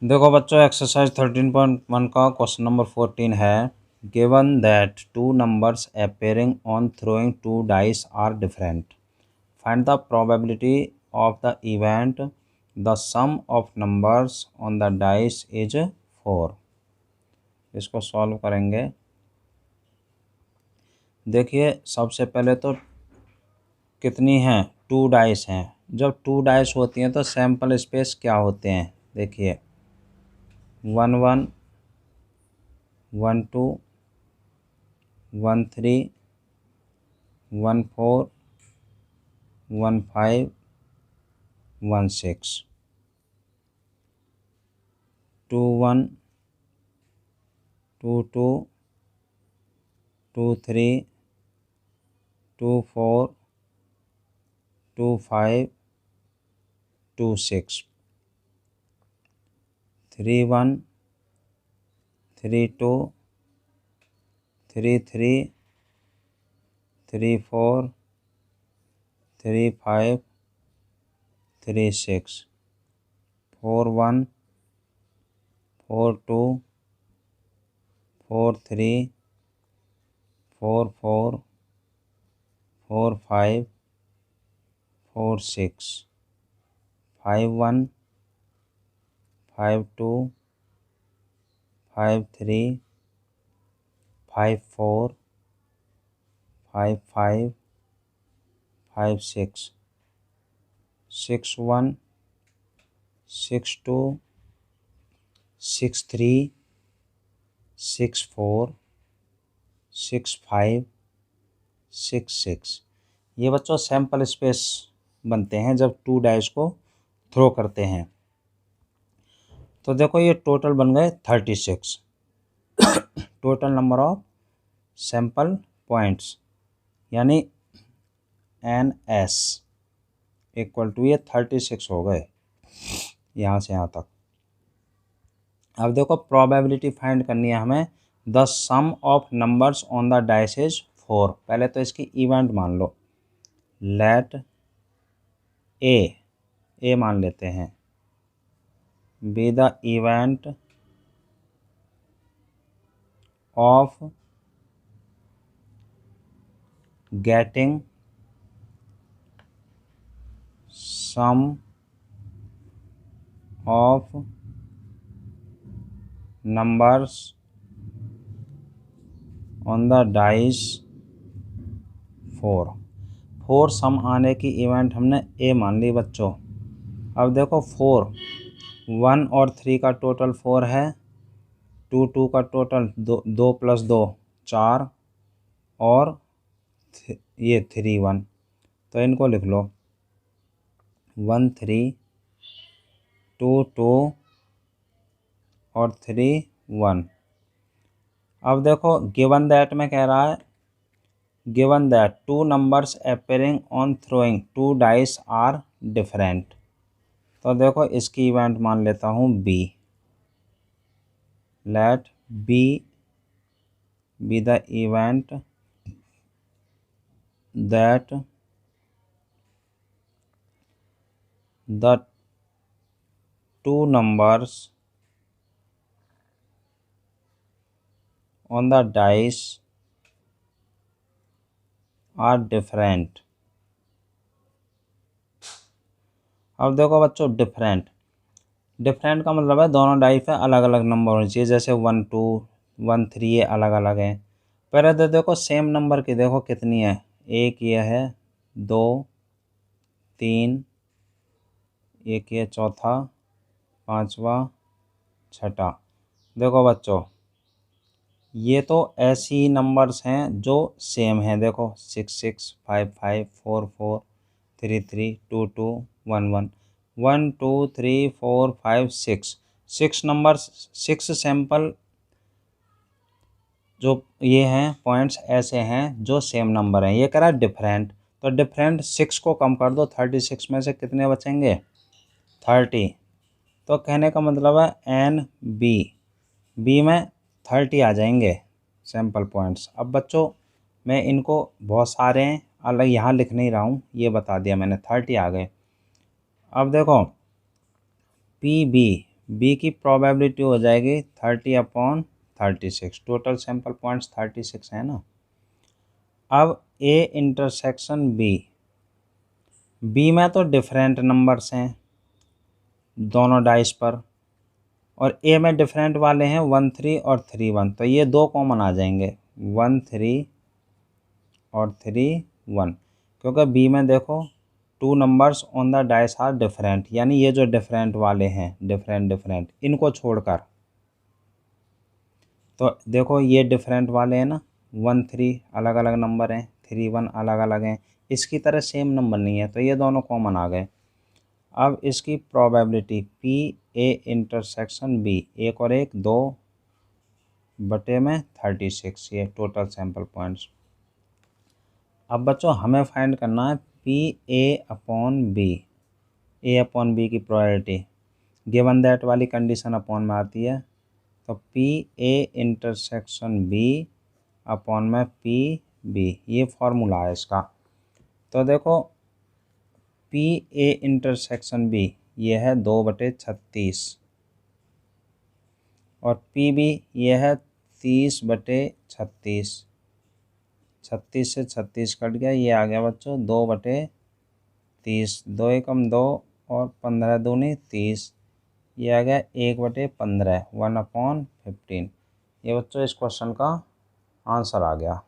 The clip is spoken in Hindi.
देखो बच्चों, एक्सरसाइज 13.1 का क्वेश्चन नंबर 14 है। Given that two numbers appearing on throwing two dice are different, find the probability of the event the sum of numbers on the dice is 4। इसको सॉल्व करेंगे। देखिए, सबसे पहले तो कितनी हैं, 2 डाइस हैं। जब 2 डाइस होती हैं तो सैम्पल स्पेस क्या होते हैं, देखिए 1 1 1 2 1 3 1 4 1 5 1 6 2 1 2 2 2 3 2 4 2 5 2 6 3 1 3 2 3 3 3 4 3 5 3 6 4 1 4 2 4 3 4 4 4 5 4 6 5 1 5 2 5 3 5 4 5 5 5 6 6 1 6 2 6 3 6 4 6 5 6 6। ये बच्चों सैम्पल स्पेस बनते हैं जब 2 डाइस को थ्रो करते हैं। तो देखो, ये टोटल बन गए 36। Total number of sample points यानी NS इक्वल टू ये 36 हो गए यहाँ से यहाँ तक। अब देखो, प्रोबेबिलिटी फाइंड करनी है हमें। The sum of numbers on the dice is 4। पहले तो इसकी इवेंट मान लो। लेट ए मान लेते हैं B the event of getting sum of numbers on the dice 4 sum आने की इवेंट हमने ए मान ली बच्चों। अब देखो, 4 1 और 3 का टोटल 4 है, 2 का टोटल 2 + 2 4 और ये 3 1। तो इनको लिख लो 1 3 2 2 और 3 1। अब देखो, गिवन दैट में कह रहा है given that two numbers appearing on throwing two dice are different. तो देखो, इसकी इवेंट मान लेता हूँ B. Let B be the event that the two numbers on the dice are different. अब देखो बच्चों, डिफरेंट का मतलब है दोनों डाइस पे अलग अलग नंबर होने चाहिए। जैसे 1 2 1 3 ये अलग अलग है। पहले तो देखो सेम नंबर की देखो कितनी है। एक ये है, 2 3, एक ये चौथा, 5वां, 6ठा। देखो बच्चों, ये तो ऐसी नंबर्स हैं जो सेम हैं। देखो 6 6 5 5 4 4 3 3 2 2 1 1 1 2 3 4 5 6 नंबर्स, 6 सैंपल जो ये हैं पॉइंट्स ऐसे हैं जो सेम नंबर हैं। ये कह रहा है डिफरेंट, तो डिफरेंट 6 को कम कर दो, 36 में से कितने बचेंगे 30। तो कहने का मतलब है एन बी में 30 आ जाएंगे सैम्पल पॉइंट्स। अब बच्चों, मैं इनको बहुत सारे हैं अलग यहाँ लिख नहीं रहा हूँ, ये बता दिया मैंने, 30 आ गए। अब देखो बी की प्रोबेबिलिटी हो जाएगी 30/36। टोटल सैंपल पॉइंट्स 36 है ना। अब ए इंटरसेक्शन बी में तो डिफरेंट नंबर्स हैं दोनों डाइस पर, और ए में डिफरेंट वाले हैं 1 3 और 3 1, तो ये दो कॉमन आ जाएंगे 1 3 और 3 1, क्योंकि बी में देखो two numbers on the dice are different, यानी ये जो डिफरेंट वाले हैं डिफरेंट इनको छोड़कर, तो देखो ये डिफरेंट वाले हैं ना, 1 3 अलग अलग नंबर हैं, 3 1 अलग अलग हैं, इसकी तरह सेम नंबर नहीं है, तो ये दोनों कॉमन आ गए। अब इसकी probability P A intersection B, एक और एक 2 बटे में 36, ये टोटल सैंपल पॉइंट्स। अब बच्चों हमें फाइंड करना है पी ए अपॉन बी की प्रोबेबिलिटी, गिवन दैट वाली कंडीशन अपॉन में आती है, तो P A intersection B upon में पी बी, ये फॉर्मूला है इसका। तो देखो पी ए इंटरसेक्शन बी ये है 2/36 और पी बी ये है 30/36, 36 से 36 कट गया, ये आ गया बच्चों 2/30, 2 एकम 2 और 15 दूनी 30, ये आ गया 1/15, 1/15। ये बच्चों इस क्वेश्चन का आंसर आ गया।